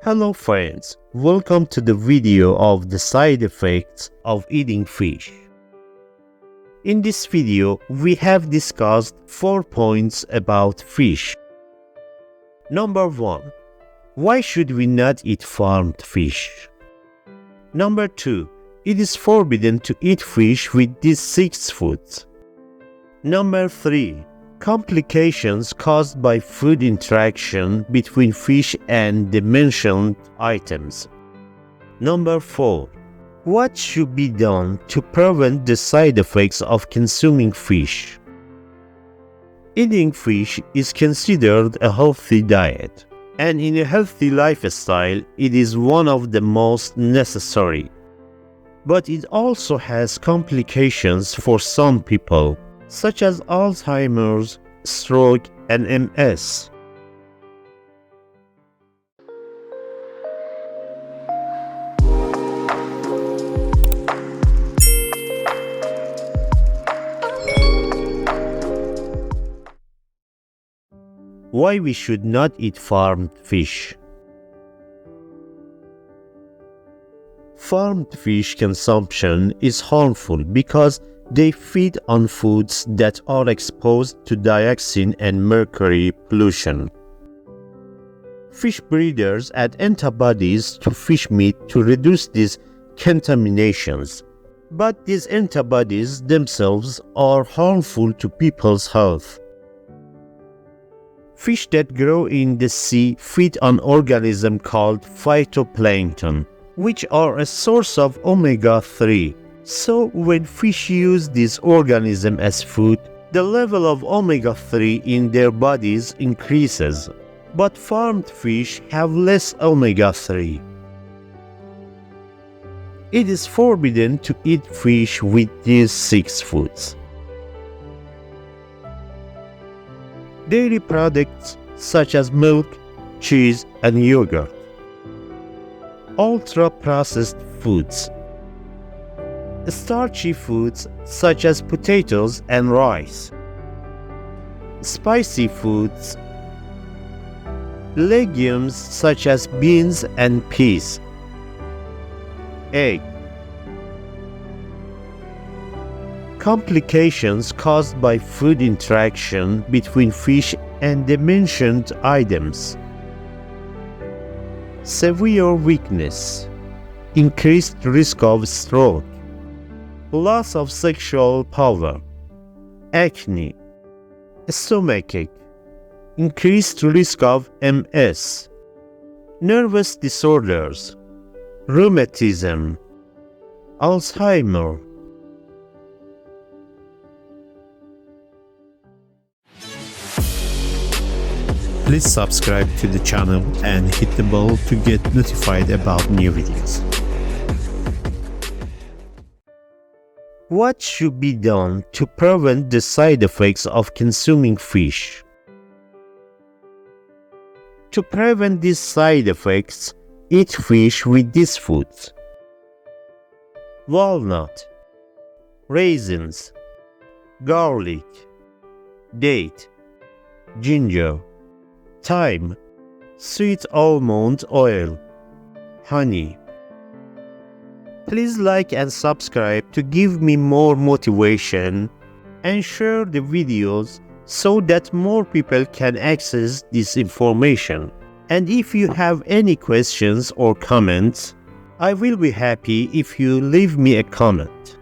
Hello friends, welcome to the video of the side effects of eating fish. In this video, we have discussed 4 points about fish. Number 1. Why should we not eat farmed fish? Number 2. It is forbidden to eat fish with these 6 foods. Number 3. Complications caused by food interaction between fish and the mentioned items. Number 4. What should be done to prevent the side effects of consuming fish? Eating fish is considered a healthy diet, and in a healthy lifestyle, it is one of the most necessary. But it also has complications for some people, such as Alzheimer's, stroke, and MS. Why we should not eat farmed fish? Farmed fish consumption is harmful because they feed on foods that are exposed to dioxin and mercury pollution. Fish breeders add antibodies to fish meat to reduce these contaminations, but these antibodies themselves are harmful to people's health. Fish that grow in the sea feed on organisms called phytoplankton, which are a source of omega-3. So when fish use this organism as food, the level of omega-3 in their bodies increases. But farmed fish have less omega-3. It is forbidden to eat fish with these 6 foods. Dairy products such as milk, cheese, and yogurt. Ultra-processed foods. Starchy foods such as potatoes and rice. Spicy foods. Legumes such as beans and peas. Egg. Complications caused by food interaction between fish and the mentioned items. Severe weakness. Increased risk of stroke. Loss of sexual power. Acne. Stomachache. Increased risk of MS. Nervous disorders. Rheumatism. Alzheimer. Please subscribe to the channel and hit the bell to get notified about new videos. What should be done to prevent the side effects of consuming fish? To prevent these side effects, eat fish with these foods: walnut, raisins, garlic, date, ginger, thyme, sweet almond oil, honey. Please like and subscribe to give me more motivation, and share the videos so that more people can access this information. And if you have any questions or comments, I will be happy if you leave me a comment.